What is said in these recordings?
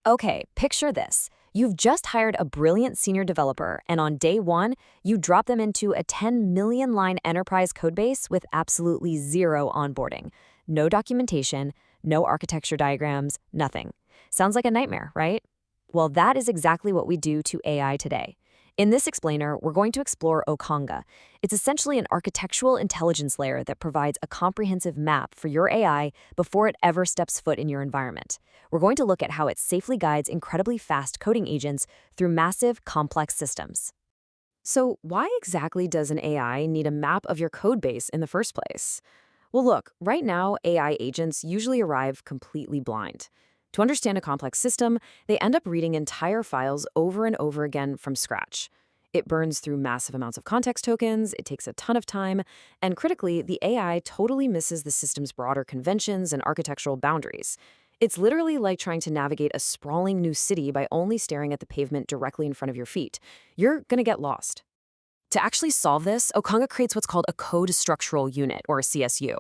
Okay, picture this. You've just hired a brilliant senior developer, and on day one, you drop them into a 10 million line enterprise codebase with absolutely zero onboarding. No documentation, no architecture diagrams, nothing. Sounds like a nightmare, right? Well, that is exactly what we do to AI today. In this explainer, we're going to explore Okanga. It's essentially an architectural intelligence layer that provides a comprehensive map for your AI before it ever steps foot in your environment. We're going to look at how it safely guides incredibly fast coding agents through massive, complex systems. So, why exactly does an AI need a map of your code base in the first place? Well, look, right now, AI agents usually arrive completely blind. To understand a complex system, they end up reading entire files over and over again from scratch. It burns through massive amounts of context tokens, it takes a ton of time, and critically, the AI totally misses the system's broader conventions and architectural boundaries. It's literally like trying to navigate a sprawling new city by only staring at the pavement directly in front of your feet. You're gonna get lost. To actually solve this, Okanga creates what's called a code structural unit, or a CSU.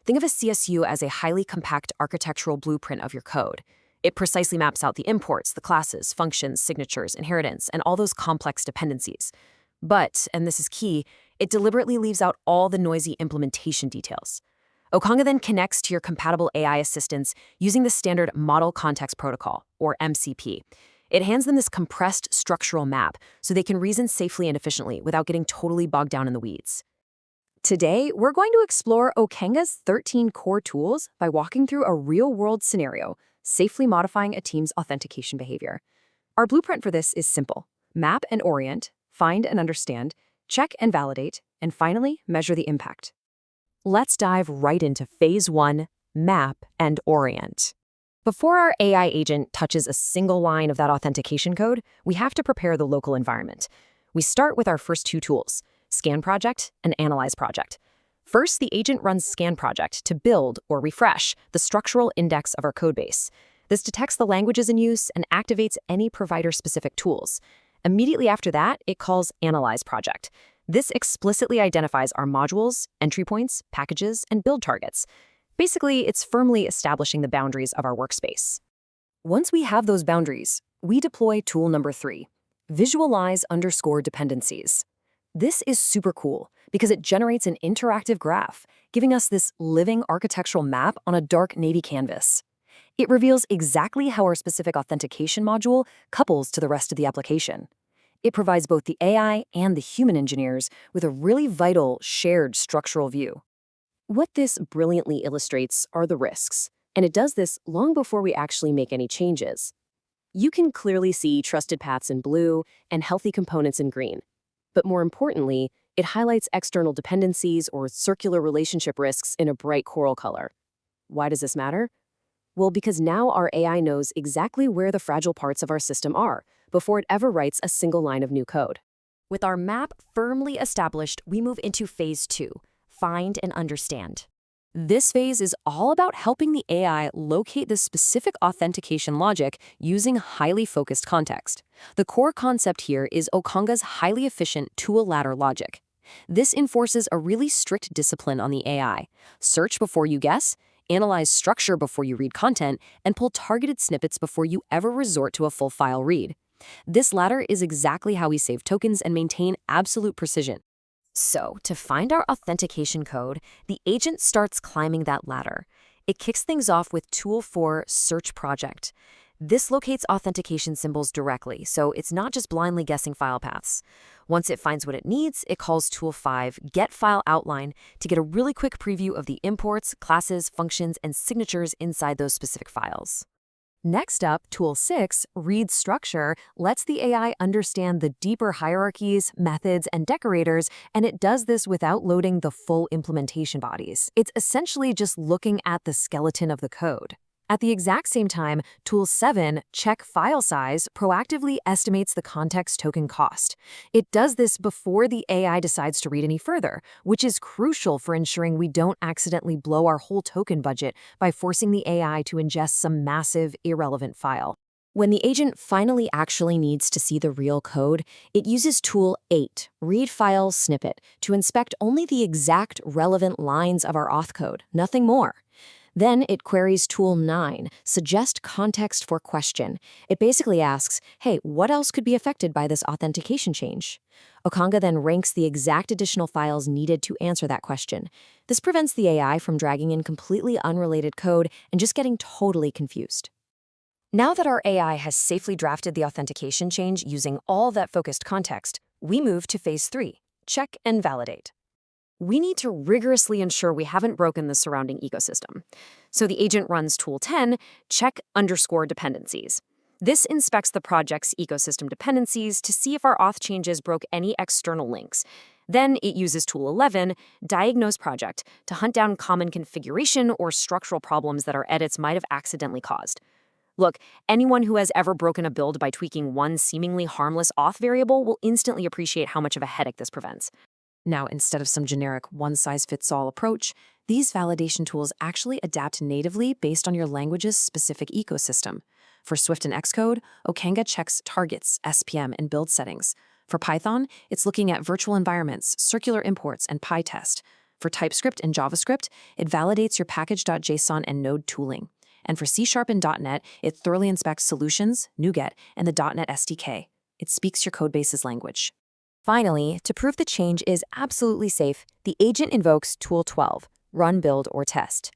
Think of a CSU as a highly compact architectural blueprint of your code. It precisely maps out the imports, the classes, functions, signatures, inheritance, and all those complex dependencies. But, and this is key, it deliberately leaves out all the noisy implementation details. Okanga then connects to your compatible AI assistants using the standard Model Context Protocol, or MCP. It hands them this compressed structural map so they can reason safely and efficiently without getting totally bogged down in the weeds. Today, we're going to explore Okanga's 13 core tools by walking through a real-world scenario, safely modifying a team's authentication behavior. Our blueprint for this is simple. Map and orient, find and understand, check and validate, and finally, measure the impact. Let's dive right into Phase 1, Map and Orient. Before our AI agent touches a single line of that authentication code, we have to prepare the local environment. We start with our first two tools, Scan Project and Analyze Project. First, the agent runs Scan Project to build or refresh the structural index of our codebase. This detects the languages in use and activates any provider-specific tools. Immediately after that, it calls Analyze Project. This explicitly identifies our modules, entry points, packages, and build targets. Basically, it's firmly establishing the boundaries of our workspace. Once we have those boundaries, we deploy tool number 3, Visualize_dependencies. This is super cool because it generates an interactive graph, giving us this living architectural map on a dark navy canvas. It reveals exactly how our specific authentication module couples to the rest of the application. It provides both the AI and the human engineers with a really vital, shared structural view. What this brilliantly illustrates are the risks, and it does this long before we actually make any changes. You can clearly see trusted paths in blue and healthy components in green. But more importantly, it highlights external dependencies or circular relationship risks in a bright coral color. Why does this matter? Well, because now our AI knows exactly where the fragile parts of our system are before it ever writes a single line of new code. With our map firmly established, we move into Phase 2, Find and Understand. This phase is all about helping the AI locate the specific authentication logic using highly focused context. The core concept here is Okanga's highly efficient tool ladder logic. This enforces a really strict discipline on the AI. Search before you guess, analyze structure before you read content, and pull targeted snippets before you ever resort to a full file read. This latter is exactly how we save tokens and maintain absolute precision. So, to find our authentication code, the agent starts climbing that ladder. It kicks things off with Tool 4, Search Project. This locates authentication symbols directly, so it's not just blindly guessing file paths. Once it finds what it needs, it calls Tool 5, Get File Outline, to get a really quick preview of the imports, classes, functions, and signatures inside those specific files. Next up, Tool 6, Read Structure, lets the AI understand the deeper hierarchies, methods, and decorators, and it does this without loading the full implementation bodies. It's essentially just looking at the skeleton of the code. At the exact same time, Tool 7, Check File Size, proactively estimates the context token cost. It does this before the AI decides to read any further, which is crucial for ensuring we don't accidentally blow our whole token budget by forcing the AI to ingest some massive, irrelevant file. When the agent finally actually needs to see the real code, it uses Tool 8, Read File Snippet, to inspect only the exact relevant lines of our auth code, nothing more. Then it queries tool 9, suggest context for question. It basically asks, hey, what else could be affected by this authentication change? Okanga then ranks the exact additional files needed to answer that question. This prevents the AI from dragging in completely unrelated code and just getting totally confused. Now that our AI has safely drafted the authentication change using all that focused context, we move to phase 3, check and validate. We need to rigorously ensure we haven't broken the surrounding ecosystem. So the agent runs tool 10, check_dependencies. This inspects the project's ecosystem dependencies to see if our auth changes broke any external links. Then it uses tool 11, diagnose project, to hunt down common configuration or structural problems that our edits might have accidentally caused. Look, anyone who has ever broken a build by tweaking one seemingly harmless auth variable will instantly appreciate how much of a headache this prevents. Now, instead of some generic one-size-fits-all approach, these validation tools actually adapt natively based on your language's specific ecosystem. For Swift and Xcode, Okanga checks targets, SPM, and build settings. For Python, it's looking at virtual environments, circular imports, and PyTest. For TypeScript and JavaScript, it validates your package.json and node tooling. And for C# and .NET, it thoroughly inspects solutions, NuGet, and the .NET SDK. It speaks your codebase's language. Finally, to prove the change is absolutely safe, the agent invokes tool 12, run build or test.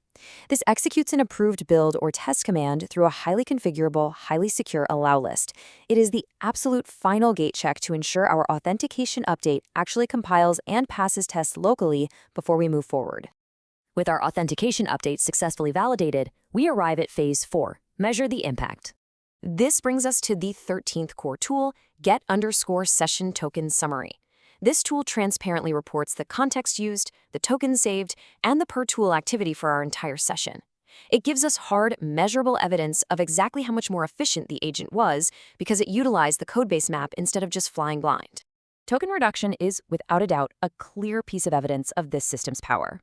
This executes an approved build or test command through a highly configurable, highly secure allow list. It is the absolute final gate check to ensure our authentication update actually compiles and passes tests locally before we move forward. With our authentication update successfully validated, we arrive at phase 4, measure the impact. This brings us to the 13th core tool, get_session token summary. This tool transparently reports the context used, the tokens saved, and the per tool activity for our entire session. It gives us hard, measurable evidence of exactly how much more efficient the agent was because it utilized the codebase map instead of just flying blind. Token reduction is, without a doubt, a clear piece of evidence of this system's power.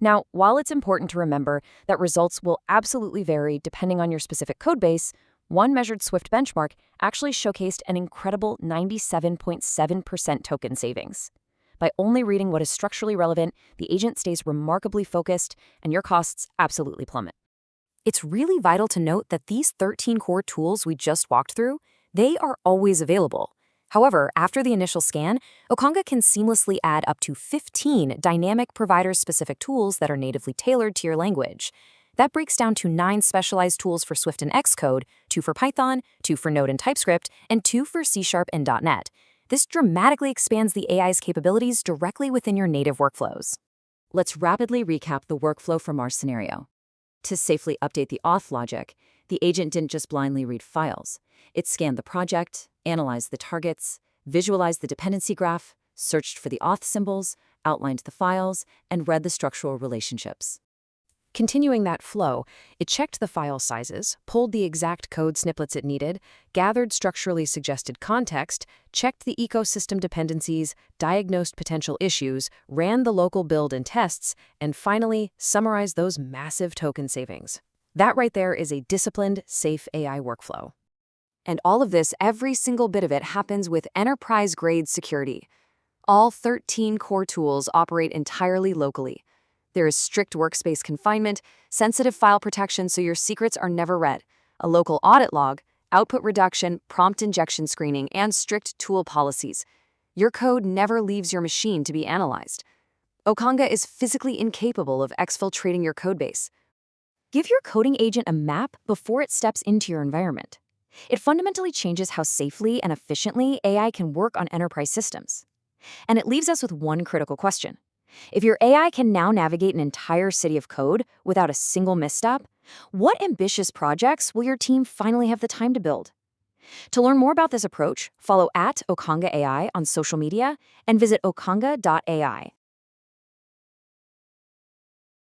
Now, while it's important to remember that results will absolutely vary depending on your specific codebase, one measured Swift benchmark actually showcased an incredible 97.7% token savings. By only reading what is structurally relevant, the agent stays remarkably focused, and your costs absolutely plummet. It's really vital to note that these 13 core tools we just walked through, they are always available. However, after the initial scan, Okanga can seamlessly add up to 15 dynamic provider-specific tools that are natively tailored to your language. That breaks down to 9 specialized tools for Swift and Xcode, 2 for Python, 2 for Node and TypeScript, and 2 for C# and .NET. This dramatically expands the AI's capabilities directly within your native workflows. Let's rapidly recap the workflow from our scenario. To safely update the auth logic, the agent didn't just blindly read files. It scanned the project, analyzed the targets, visualized the dependency graph, searched for the auth symbols, outlined the files, and read the structural relationships. Continuing that flow, it checked the file sizes, pulled the exact code snippets it needed, gathered structurally suggested context, checked the ecosystem dependencies, diagnosed potential issues, ran the local build and tests, and finally summarized those massive token savings. That right there is a disciplined, safe AI workflow. And all of this, every single bit of it, happens with enterprise-grade security. All 13 core tools operate entirely locally. There is strict workspace confinement, sensitive file protection so your secrets are never read, a local audit log, output reduction, prompt injection screening, and strict tool policies. Your code never leaves your machine to be analyzed. Okanga is physically incapable of exfiltrating your codebase. Give your coding agent a map before it steps into your environment. It fundamentally changes how safely and efficiently AI can work on enterprise systems. And it leaves us with one critical question. If your AI can now navigate an entire city of code without a single misstep, what ambitious projects will your team finally have the time to build? To learn more about this approach, follow @OkangaAI on social media and visit okanga.ai.